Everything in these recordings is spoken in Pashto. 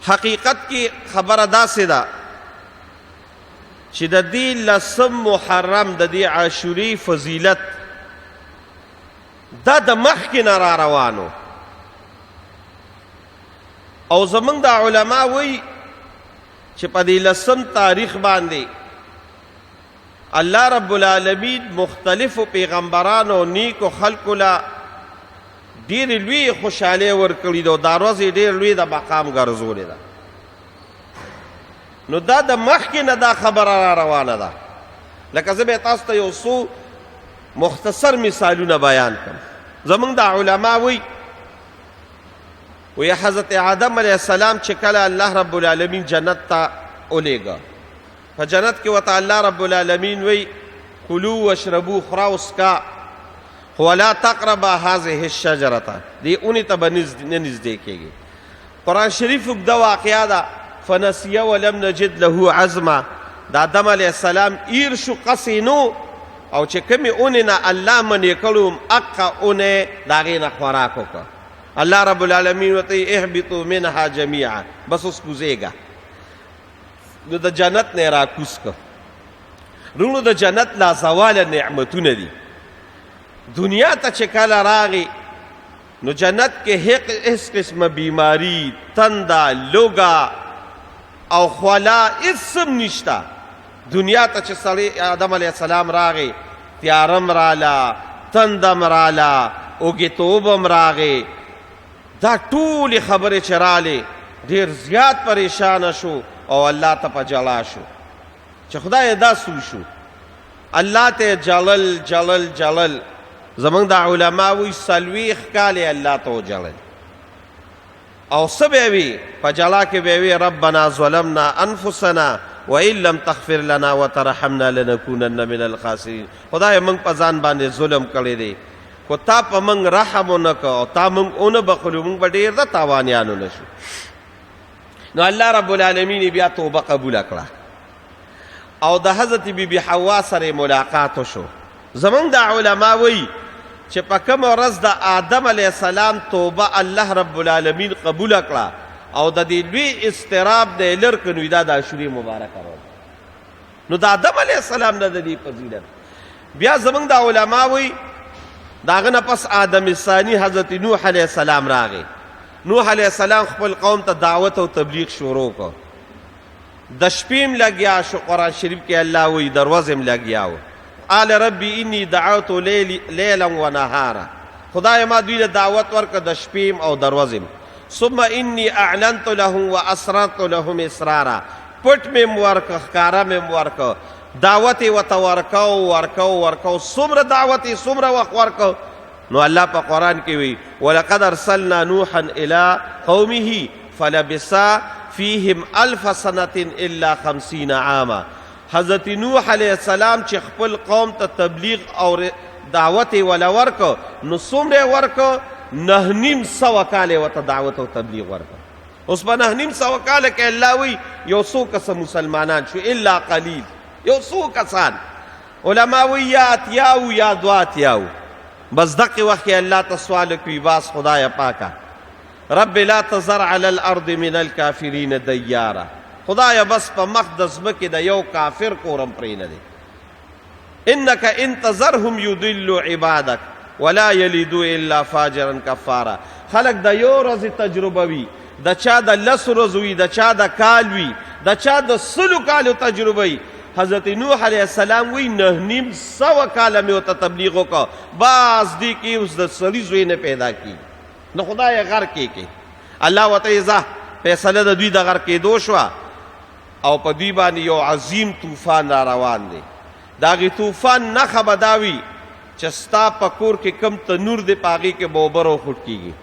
حقیقت کې خبره داسې ده چې د دې 10 محرم د دې عاشورې فضیلت دا د مخکې نه را روانو او زمونږ د علما وایي چې په دې 10 تاریخ باندې الله رب العالمین مختلفو پیغمبرانو او نیکو خلقو له ډېرې لوی خوشحالۍ ورکړي ده او دا ورځ یې ډېر لوی د مقام ګرځولې ده نو دا د مخکې نه دا خبره را روانه ده لکه زه به تاسو ته یو څو مختصر مثالونه بیان کړم زمونږ د علما وایي حضرت آدم علیه السلام چې کله الله رب العالمین جنت ته ولیږه په جنت کې ورته الله رب العالمین وایي کلوا واشربوا خورا وڅښه ولا تقربا هذه الشجرة دې اونې ته به نه نږدې کېږي قرآن شریف اوږده واقعه ده فنسیه ولم نجد له عزما د آدم علیه السلام ایر شو قصې نو او چې کومې اونې نه الله منې کړو هغه اونې د هغې نه خوراک وکړه الله رب العالمین ورته اهبطوا منها جمیعا بس اوس کوزېږه نو د جنت نه یې راکوز کړه رونو د جنت لازواله نعمتونه دي دنیا ته چې کله راغی نو جنت کې هیڅ قسمه بیماری تنده لوګه او خوالا هېڅ هم نشته دنیا ته چې سړی آدم علیه السلام راغی تیارم راله تندم راله اوږېتوب هم راغی دا ټولې خبرې چې رالې ډېر زیات پریشانه شو او الله ته په جلا شو چې خدای دا سو شو الله ته جلل جلل جلل زمونږ د علما وایي 40 کالې الله ته وجلل او څه به وي په جلا کې به وي ربنا ظلمنا انفسنا وان لم تغفر لنا وترحمنا لنكونن من الخاسرین خدای موږ په ځان باندې ظلم کړی دی خو تا په موږ رحم ونه کړه او تا موږ ونه بخلو موږ به ډېر د تاوانیانو نه شو نو الله رب العالمین بیا توبه قبوله کړه او د حضرت بیبي حوا سره ملاقات وشو زمونږ د علما وایي چې په کومه ورځ د آدم علیه السلام توبه الله رب العالمین قبوله کړه او د دې لوی اضطراب دی لر کړ نو دا د عاشورې مبارکه ورځ نو د آدم علیه السلام نه د دې فضیلت بیا زمونږ د علما وایي د هغه نه پس آدم ثانی حضرت نوح علیه السلام راغی نوح علیه السلام خپل قوم ته دعوت او تبلیغ شروع کړ د شپې م لګیا شو قرآن شریف کې الله وایي د ورځې م لګیا و قال ربي انی دعوت لیلا و نهارا خدای ما دوی له دعوت ورکړه د شپې او د ورځې ثم انی اعلنت لهم واسررت لهم اسرارا پټ مې م ورکړه ښکاره مې م ورکړه دعوت یې ورته ورکو څومره دعوت یې څومره وخت ورکو نو الله په قرآن کې وی ولقد ارسلنا نوحا الى قومه فلبث فیهم 1000 سنة الا 50 عاما حضرت نوح علیه السلام چې خپل قوم ته تبلیغ او دعوت یې ولا ورکو نو څومره ورکو 900 کاله ورته دعوت او تبلیغ ورکو اوس په 900 کاله کې الله وی یو څو کسه مسلمانان شو الا قلیل یو څو کسان علما وی یا اتیاو یا دو اتیاو بس دقی وقت اللہ تا سوال کوي باس خدای پاکا رب لا تذر علی الارض من الكافرین دیارا خدای بس پا مقدس مکی دا یو کافر کورم پرین دی انکا انتظرهم یدلو عبادک ولا یلیدو الا فاجرا کفارا خلق دا یو رز تجربه وی دا چا دا 10 رز وی دا چا دا کال وی دا چا دا 100 کالو تجربه وی حضرت نوح علیہ السلام وی 900 کاله میں ہوتا تبلیغوں کا باز دی کی اس دا سری زوی نے پیدا کی نو خدای غر کی اللہ و تعالی فیصله د دوی د غر کې دوشوا او په دوی باندې یو عظیم طوفان را روان دی داغي طوفان نه خبرداوي چې ستا په کور کې کم تنور دی پاغي کې بوبرو خټ کیږي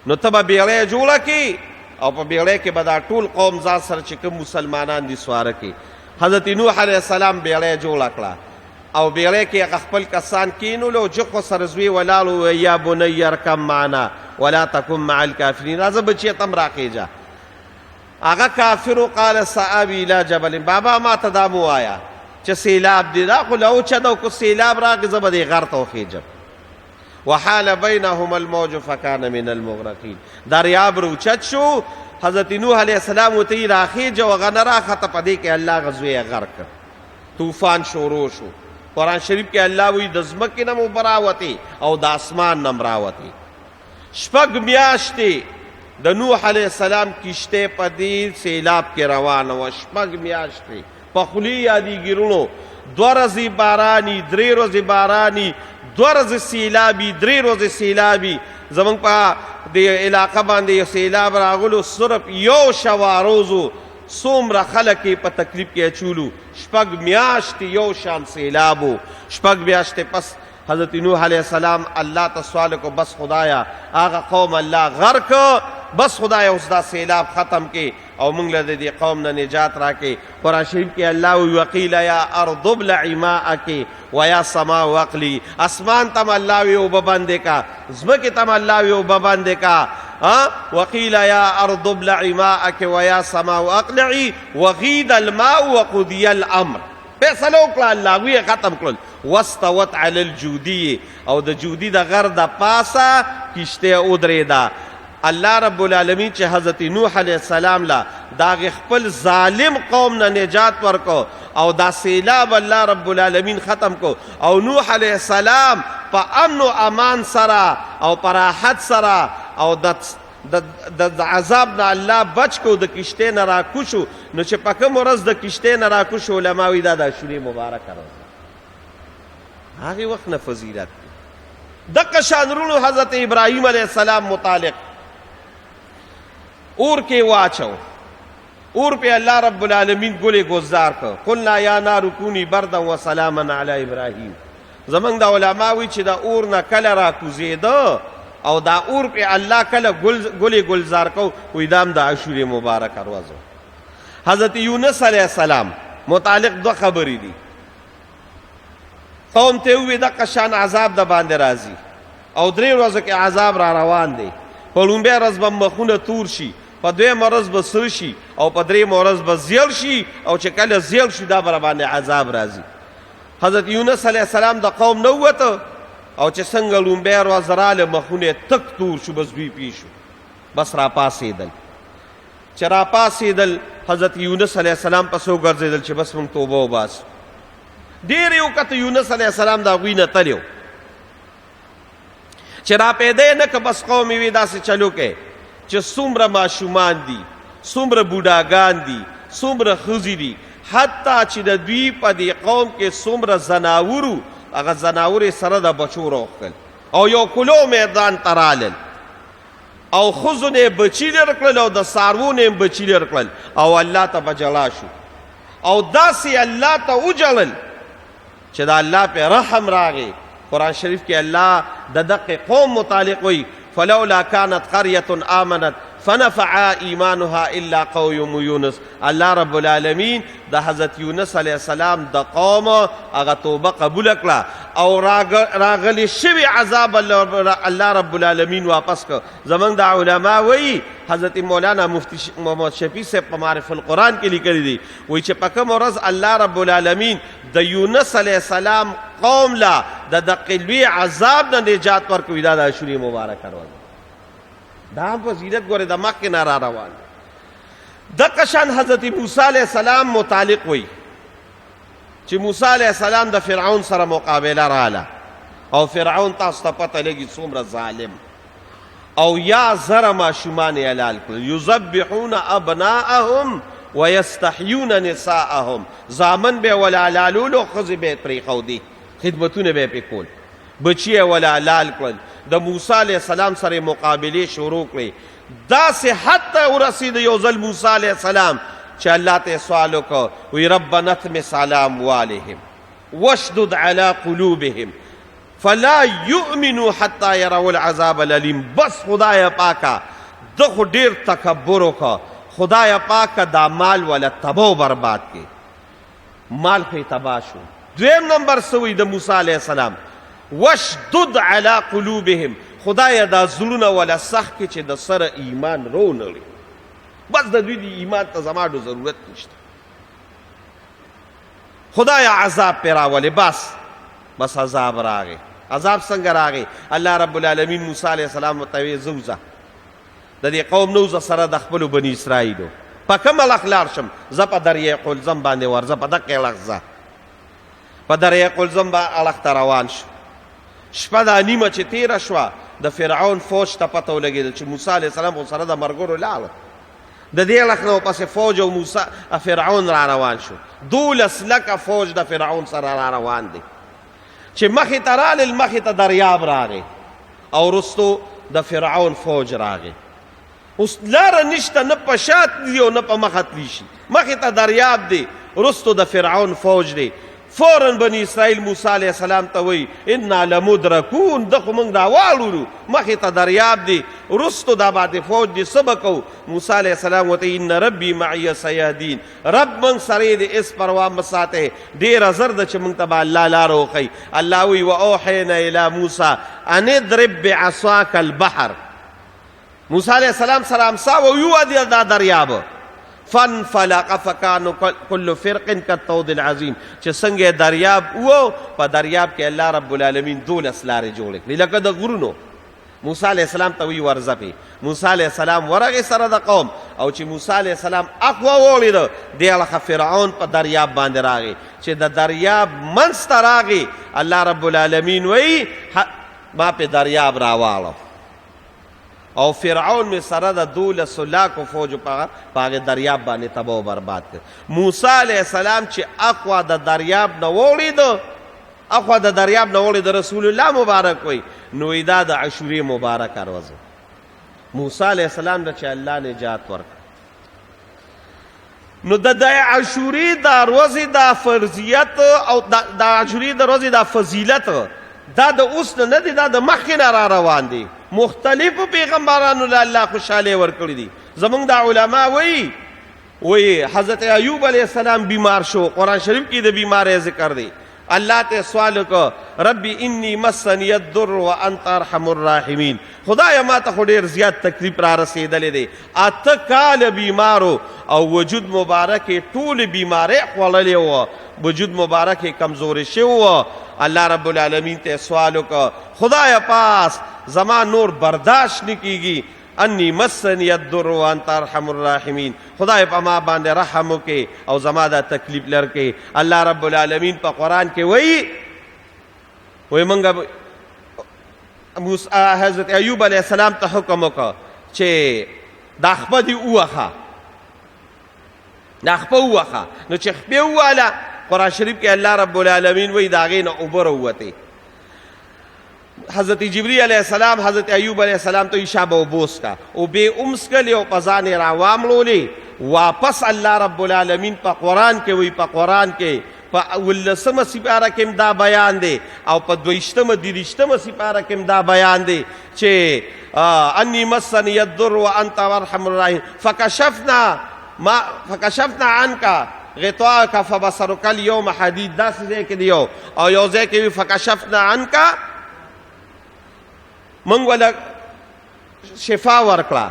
نو تبه بیړې جوړه کی او په بیړې کې به دا ټول قوم ځان سره چې کوم مسلمانان دي سواره کی حضرت نوح علیہ السلام بیړې جوړه کړه او بیړې کې خپل کسان کینولو جخو سره زوی ولالو یا بنی ارکم معنا ولا تکن مع الکافرین راځه بچی تم راخیجا هغه کافر قال صحابی الى جبل بابا ما تدامو آیا چې سیلاب دی دا خو لو چدو کو سیلاب راغی زبد غر تو خیجب وحال بینهم الموج فکان من المغرقین دریاب روچت شو حضرت نوح علیہ السلام وتی راخیجه و هغه نه راخته په دې کې الله غزوی غرق کړ طوفان شروع شو قرآن شریف کې الله وی د ځمکې نه مو براوتې او د اسمان نه راوتې 6 میاشتې د نوح علیہ السلام کشته په دې سیلاب کې روانه وه 6 میاشتې په خولې یادېږي رونو 2 ورځې باراني 3 ورځې باراني 2 ورځې سیلابي 3 ورځې سیلابي زمونږ په دې علاقه باندې یو سیلاب راغلو صرف یو شوا روزو څومره خلک یې په تکلیف کې اچولو 6 میاشتې یو شان سیلابو 6 میاشتې پس حضرت نوح علیہ السلام اللہ تا سوال کو بس خدایا آغا قوم اللہ غرق بس خدایا اس دا سیلاب ختم کے او منگ لدے دی قوم نا نجات را کے قرآن شریف کے اللہ وقیل یا ارض ابلعی ماءکی ویا سما وقلی اسمان تم اللہ وی او ببندے کا زمک تم اللہ وی او ببندے کا وقیل یا ارض ابلعی ماءکی ویا سما وقلعی وغید الماء وقضی الامر فیصلو کلا اللہ وی ختم کل واستوت علی الجودی او د جودی د غر د پاسا کشته ادریدا الله رب العالمین چې حضرت نوح علیہ السلام لا دا خپل ظالم قوم نه نجات ورکو او دا سیلاب الله رب العالمین ختم کو او نوح علیہ السلام په امن و امان سرا او پراحت سرا او د عذاب نه الله بچ کو د کشته نه را کوشو نو چې پکه مرز د کشته نه را کوشو علماوی دا د شوري مبارک راځي هغه وخت نه فضیلت دغه شان رونو حضرت ابراهیم علیہ السلام متعلق اور کې واچو اور په الله رب العالمین ګلې گزار کړ قلنا یا نار کونی بردا و سلاما علی ابراهیم زمنګ د علماوی چې دا اور نه کله را کوزیده او دا اور په الله کله ګلې گلزار کو وې دام د عاشور مبارک ورځو حضرت یونس علیہ السلام متعلق دو خبرې دي قوم ته وی د قشان عذاب د باندې راځي او 3 ورځې کې عذاب را روان دی په لومبه ورځ به مخونه تور شي په 2 ورځ به سر شي او په 3 ورځ به زیل شي او چې کله زیل شي دا بر باندې عذاب راځي حضرت یونس علیہ السلام د قوم نو وته او چې څنګه لومبه ورځ رااله مخونه تک تور شو بس دوی پیشو بس را پاسېدل چې را پاسېدل حضرت یونس علیہ السلام پسو ګرځېدل چې بس مونږ توبه وباسو ډیر یو کته یونس علیہ السلام دا غوینه تلیو چې را پیدا نه که بس قوم وی داسې چلو کې چې څومره ماشومان دي څومره بوډاګان دي څومره ښځې دي حتی چې د دوی په دې قوم کې څومره زناورو هغه زناورې سره د بچو راوښکل او یو کلو میدان ته رالل او ښځو نه بچي لرې کړل او د څاروو نه بچي لرې کړل او الله ته به جلا شو او داسې الله ته وجړل چې دا الله په رحم راغی قرآن شریف کې الله د دقه قوم متعلق وی فلولا كانت قرية آمنت فنفع ایمانها الا قوم یونس الله رب العالمین د حضرت یونس علیہ السلام د قوم هغه توبه قبول کړه او راغلی شوی عذاب الله رب العالمین واپس کړ زمونږ د علما وی حضرت مولانا مفتی محمد شفیع صاحب په معرف القرآن کې لیکلی دی وی چې په کوم ورځ الله رب العالمین د یونس علیہ السلام قوم لا د دقه لوی عذاب نه نجات ورکوي دا د عاشور مبارک ورځ دا فضیلت ګوره د مخکې نه را روان دغه شان حضرت موسی علیہ السلام متعلق وی چې موسی علیہ السلام د فرعون سره مقابله رااله او فرعون تاسو ته پته لګي څومره ظالم او یا زره ماشومان یې حلال کړل یذبحون ابناءهم ويستحيون نساءهم زامن به ولا حلالولو ښځې به یې پرېښودې خدمتونه به یې پې کول بچی یې ولا حلال کړل د موسی علیہ السلام سره مقابله شروع کړې داسې حد ته ورسېد یو ځل موسی علیہ السلام چې الله ته سوال وکړ وی ربنا اطمس علی اموالهم واشدد علی قلوبهم فلا یؤمنوا حتی یروا العذاب الالیم بس خدای پاکا د خو ډیر تکبر وکړه خدای پاک دا مال ولا تباہ برباد کې مال خو تباہ شو دویم نمبر سوی د موسی علیہ السلام وشدد علی قلوبهم خدای دا زړونه ولا سخت کې چې د سره ایمان رو نه لري بس د دوی دی ایمان ته زماډو ضرورت نشته خدای عذاب پر راولې بس عذاب راغی عذاب څنګه راغی الله رب العالمین موسی علیہ السلام ته وی زوزه د دې قوم نو زه سره د خپلو بني اسرائیلو په کوم اړخ لاړ شم زه په دریای قلزم باندې ورځه په دقې اړخ ځه په دریای قلزم اړخ ته روان شو شپه دا نیمه چې تېره شوه د فرعون فوج ته پته ولګېدل چې موسی علیه السلام خو سره د ملګرو لاړه د دې اړخ نه ورپسې فوج او فرعون را روان شو 12 لکه فوج د فرعون سره را روان دی چې مخې ته رالل مخې ته دریاب راغی او وروستو د فرعون فوج راغی اوس لاره نشته نه په شا تلي او نه په مخه تلي شي مخې ته دریاب دی وروستو د فرعون فوج دی فوراً بني اسرائیل موسی علیه السلام ته وایي انا لمدرکون ده خو موږ راواړو مخې ته دریاب دی وروستو دا باندې فوج دی څه به کوو موسی علیه السلام ورته ان ربي معي سیهدین رب موږ سره دی هېڅ پروا مه ساتئ ډېره زر ده چې موږ ته به الله لاره وښیي الله وایي واوحینا الی موسی ان اضرب بعصاک البحر موسی علیه السلام سره امسا ویوه دا دریاب فانفلق فکان کل فرق کالطود العظیم چې څنګه دریاب و په دریاب کې الله رب العالمین 12 لارې جوړې کړې لکه د غرونو موسی علیه السلام ته وی ورځه پې موسی علیه السلام ورغې سره د قوم او چې موسی علیه السلام اخوا ووړېده دې اړخه فرعون په دریاب باندې راغی چې د دریاب منځ ته راغی الله رب العالمین وی ما په دریاب راواړو او فرعون می سره د 12 لاکو فوج په هغې دریاب باندې تباه و برباد کړ موسی علیه السلام چې اخوا د دریاب نه وړېده اخوا د دریاب نه وړېده رسول الله مبارک وی نو دا د عاشورې مبارکه ورځ موسی علیه السلام ته چې الله نجات ورکړ نو د عاشورې دا ورځې دا فرضیت او د عاشورې د ورځې دا فضیلت دا د اوس نه دی دا د مخکې نه را روان دی مختلفو پیغمبرانو له الله خوشحالۍ ورکړي دي زمونږ دا علما وایي حضرت ایوب علیه السلام بیمار شو قرآن شریف کې د بیماری ذکر دی الله ته سوال وکړه ربي انی مسنی الضر وانت ارحم الراحمین خدایا ما ته خو ډېر زیات تکلیف را رسېدلی دی 8 کاله بیمارو او وجود مبارک ټولې بیمارۍ خوړلې وه وجود مبارک کمزورې شوی وه الله رب العالمین ته سوال وکړه خدایا پاس زما نور برداشت نه کیږي انی مسنی الضر وانت ارحم الراحمین خدای په ما باندې رحم وکړي او زما دا تکلیف لر کړي الله رب العالمین په قرآن کې وایي موږ حضرت ایوب علیه السلام ته حکم وکړه چې دا خپه دې ووهه دا خپه ووهه نو چې خپې وواله قرآن شریف کې الله رب العالمین وایي د هغې نه اوبه راووتې حضرت جبریل علیه السلام حضرت ایوب علیه السلام ته شابه اوبوس کا اوبې ومسکلې او په ځان یې راواملولې واپس الله رب العالمین په قرآن کې وایي په قرآن کې په 19مه سپاره کې دا بیان دی او په 22مه 23مه سپاره کې دا بیان دی چې انی مسنی الضر وانت ارحم الراحمین فکشفنا عنک غطاءک فبصرک اليوم حدید داسې ځای کې دی او یو ځای کې وي فکشفنا عنک موږ وله شفا ورکړه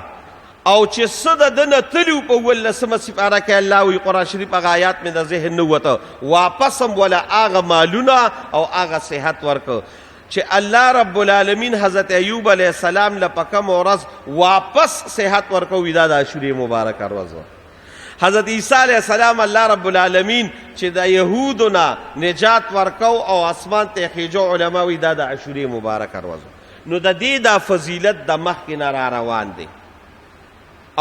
او چې څه د ده نه تلي په 19مه سپاره کې الله وایي قرآن شریف هغه آیات مې د ذهن نه وته واپس هم وله هغه مالونه او هغه صحت ورکړه چې الله رب العالمین حضرت ایوب علیه السلام له په کومه ورځ واپس صحت ورکوي دا د عاشورې مبارکه ورځ وه حضرت عیسی علیه السلام الله رب العالمین چې د یهودو نه نجات ورکو او اسمان ته خیجو علما وایي دا د عاشورې مبارکه ورځ نو د دې دا فضیلت د مخکې نه را روان دی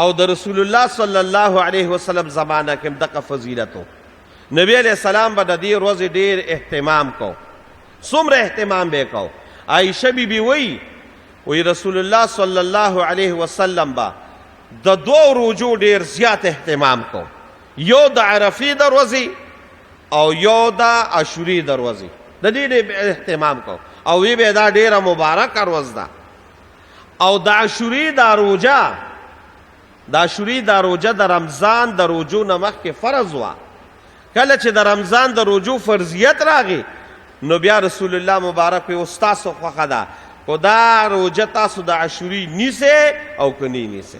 او د رسول الله صلی الله علیه وسلم زمانه کې دغه فضیلت و نبی علیه السلام به د دې ورځې ډېر اهتمام کو څومره اهتمام به کو عایشه بیبي وایي رسول الله صلی الله علیه وسلم به د 2 روزو ډېر زیات اهتمام کو یو د عرفې د ورځې او یو د عاشورې د ورځې د دې اهتمام کو او وی به دا ډیره مبارکه ورځ ده او د عاشورې دا روزه د رمضان د روزو نه مخکې فرض وه کله چې د رمضان د روزو فرضیت راغی نو بیا رسول الله مبارک وی ستاسو خوښه ده خو دا روزه تاسو د عاشورې نیسئ او که نه نیسئ